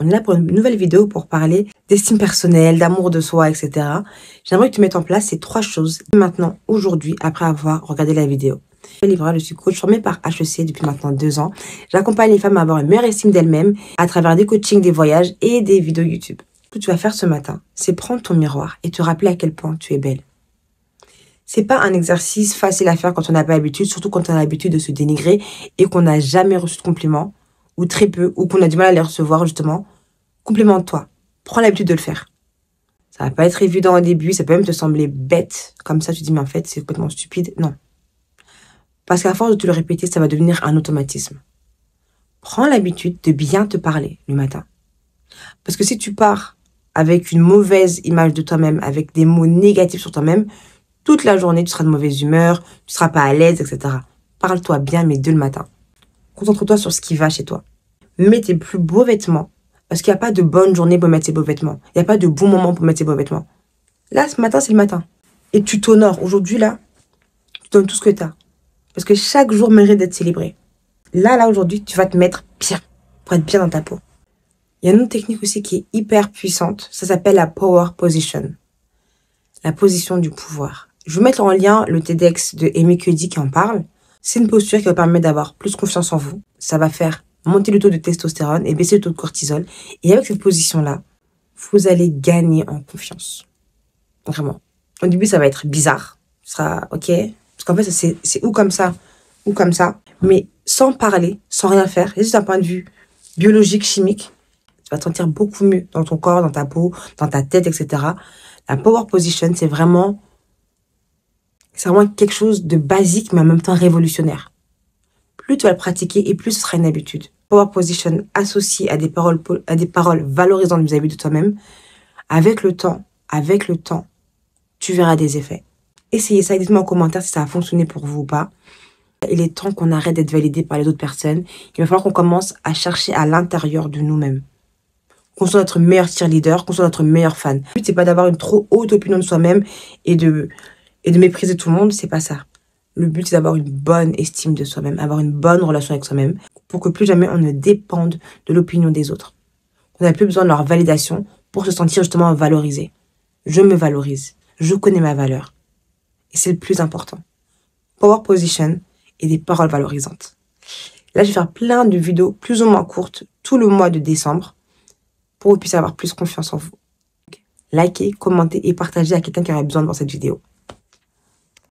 On est là pour une nouvelle vidéo pour parler d'estime personnelle, d'amour de soi, etc. J'aimerais que tu mettes en place ces 3 choses maintenant, aujourd'hui, après avoir regardé la vidéo. Je suis coach formé par HEC depuis maintenant 2 ans. J'accompagne les femmes à avoir une meilleure estime d'elles-mêmes à travers des coachings, des voyages et des vidéos YouTube. Ce que tu vas faire ce matin, c'est prendre ton miroir et te rappeler à quel point tu es belle. C'est pas un exercice facile à faire quand on n'a pas l'habitude, surtout quand on a l'habitude de se dénigrer et qu'on n'a jamais reçu de compliments, ou très peu, ou qu'on a du mal à les recevoir justement. Complimente-toi. Prends l'habitude de le faire. Ça va pas être évident au début, ça peut même te sembler bête. Comme ça, tu te dis, mais en fait, c'est complètement stupide. Non. Parce qu'à force de te le répéter, ça va devenir un automatisme. Prends l'habitude de bien te parler le matin. Parce que si tu pars avec une mauvaise image de toi-même, avec des mots négatifs sur toi-même, toute la journée, tu seras de mauvaise humeur, tu seras pas à l'aise, etc. Parle-toi bien, mais dès le matin. Concentre-toi sur ce qui va chez toi. Mets tes plus beaux vêtements. Parce qu'il n'y a pas de bonne journée pour mettre ses beaux vêtements. Il n'y a pas de bon moment pour mettre ses beaux vêtements. Là, ce matin, c'est le matin. Et tu t'honores. Aujourd'hui, là, tu donnes tout ce que tu as. Parce que chaque jour mérite d'être célébré. Là, aujourd'hui, tu vas te mettre bien. Pour être bien dans ta peau. Il y a une autre technique aussi qui est hyper puissante. Ça s'appelle la Power Position. La position du pouvoir. Je vais mettre en lien le TEDx de Amy Cuddy qui en parle. C'est une posture qui va permettre d'avoir plus confiance en vous. Ça va faire monter le taux de testostérone et baisser le taux de cortisol. Et avec cette position-là, vous allez gagner en confiance. Vraiment. Au début, ça va être bizarre. Ce sera OK. Parce qu'en fait, c'est ou comme ça, ou comme ça. Mais sans parler, sans rien faire, juste d'un point de vue biologique, chimique, tu vas te sentir beaucoup mieux dans ton corps, dans ta peau, dans ta tête, etc. La Power Position, c'est vraiment quelque chose de basique, mais en même temps révolutionnaire. Plus tu vas le pratiquer et plus ce sera une habitude. Power Position associé à des paroles valorisantes vis-à-vis de toi-même. Avec le temps, tu verras des effets. Essayez ça et dites-moi en commentaire si ça a fonctionné pour vous ou pas. Il est temps qu'on arrête d'être validé par les autres personnes. Il va falloir qu'on commence à chercher à l'intérieur de nous-mêmes. Qu'on soit notre meilleur cheerleader, qu'on soit notre meilleur fan. Le but, c'est pas d'avoir une trop haute opinion de soi-même et de mépriser tout le monde, c'est pas ça. Le but, c'est d'avoir une bonne estime de soi-même, avoir une bonne relation avec soi-même, pour que plus jamais on ne dépende de l'opinion des autres. On n'a plus besoin de leur validation pour se sentir justement valorisé. Je me valorise, je connais ma valeur. Et c'est le plus important. Power Position et des paroles valorisantes. Là, je vais faire plein de vidéos plus ou moins courtes tout le mois de décembre pour que vous puissiez avoir plus confiance en vous. Likez, commentez et partagez à quelqu'un qui aurait besoin de voir cette vidéo.